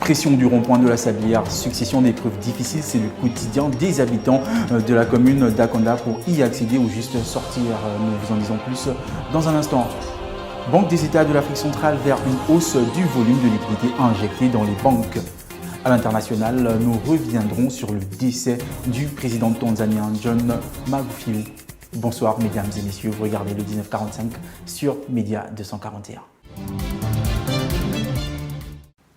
Pression du rond-point de la Sablière, succession d'épreuves difficiles, c'est le quotidien des habitants de la commune d'Akonda. Pour y accéder ou juste sortir, nous vous en disons plus dans un instant. Banque des États de l'Afrique centrale vers une hausse du volume de liquidités injectées dans les banques. À l'international, nous reviendrons sur le décès du président tanzanien John Magufuli. Bonsoir mesdames et messieurs, vous regardez le 1945 sur Média 241.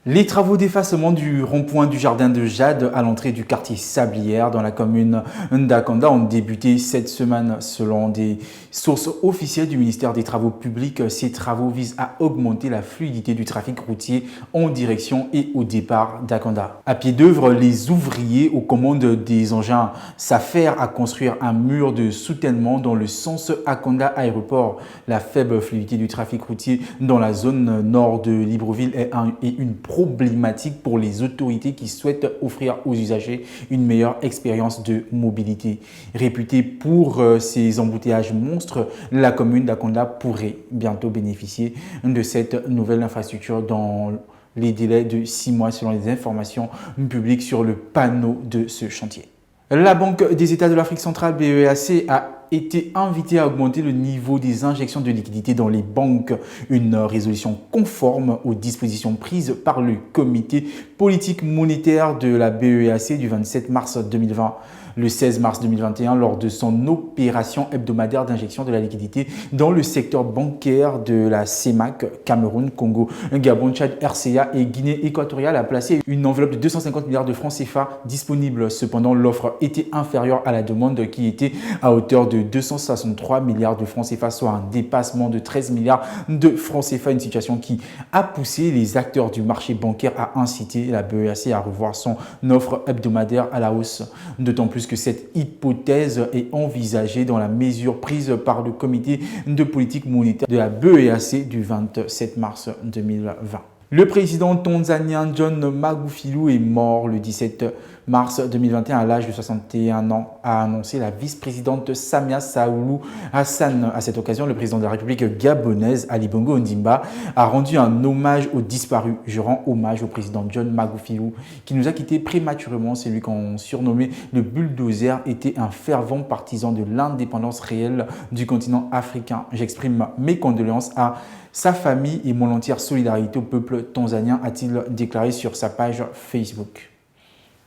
Les travaux d'effacement du rond-point du jardin de Jade à l'entrée du quartier Sablière dans la commune d'Akonda ont débuté cette semaine. Selon des sources officielles du ministère des Travaux publics, ces travaux visent à augmenter la fluidité du trafic routier en direction et au départ d'Akonda. À pied d'œuvre, les ouvriers aux commandes des engins s'affairent à construire un mur de soutènement dans le sens Akonda Aéroport. La faible fluidité du trafic routier dans la zone nord de Libreville est une problématique pour les autorités qui souhaitent offrir aux usagers une meilleure expérience de mobilité. Réputée pour ses embouteillages monstres, la commune d'Akonda pourrait bientôt bénéficier de cette nouvelle infrastructure dans les délais de 6 mois selon les informations publiques sur le panneau de ce chantier. La Banque des États de l'Afrique centrale, BEAC, a été invitée à augmenter le niveau des injections de liquidités dans les banques. Une résolution conforme aux dispositions prises par le comité politique monétaire de la BEAC du 27 mars 2020. Le 16 mars 2021, lors de son opération hebdomadaire d'injection de la liquidité dans le secteur bancaire de la CEMAC, Cameroun, Congo, Gabon, Tchad, RCA et Guinée équatoriale a placé une enveloppe de 250 milliards de francs CFA disponible. Cependant, l'offre était inférieure à la demande qui était à hauteur de 263 milliards de francs CFA, soit un dépassement de 13 milliards de francs CFA, une situation qui a poussé les acteurs du marché bancaire à inciter la BEAC à revoir son offre hebdomadaire à la hausse. D'autant plus que cette hypothèse est envisagée dans la mesure prise par le comité de politique monétaire de la BEAC du 27 mars 2020. Le président tanzanien John Magufuli est mort le 17 mars 2021 à l'âge de 61 ans, a annoncé la vice-présidente Samia Suluhu Hassan. À cette occasion, le président de la République gabonaise, Ali Bongo Ondimba, a rendu un hommage aux disparus. Je rends hommage au président John Magufuli qui nous a quittés prématurément. Celui qu'on surnommait le bulldozer était un fervent partisan de l'indépendance réelle du continent africain. J'exprime mes condoléances à sa famille et mon entière solidarité au peuple tanzanien, a-t-il déclaré sur sa page Facebook.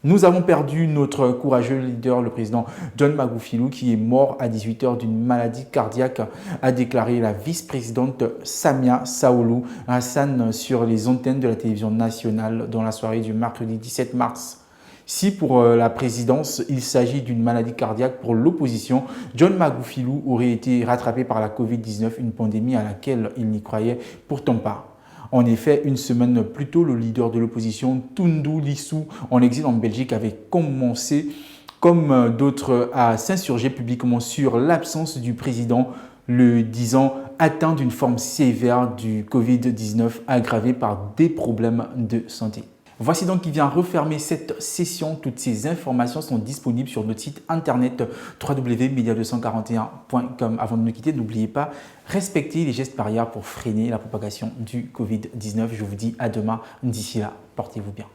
Nous avons perdu notre courageux leader, le président John Magufuli, qui est mort à 18 h d'une maladie cardiaque, a déclaré la vice-présidente Samia Suluhu Hassan sur les antennes de la télévision nationale dans la soirée du mercredi 17 mars. Si pour la présidence, il s'agit d'une maladie cardiaque, pour l'opposition, John Magufuli aurait été rattrapé par la Covid-19, une pandémie à laquelle il n'y croyait pourtant pas. En effet, une semaine plus tôt, le leader de l'opposition, Tundu Lissu, en exil en Belgique, avait commencé, comme d'autres, à s'insurger publiquement sur l'absence du président, le disant atteint d'une forme sévère du Covid-19 aggravée par des problèmes de santé. Voici donc qui vient refermer cette session. Toutes ces informations sont disponibles sur notre site internet www.media241.com. Avant de nous quitter, n'oubliez pas, respectez les gestes barrières pour freiner la propagation du Covid-19. Je vous dis à demain. D'ici là, portez-vous bien.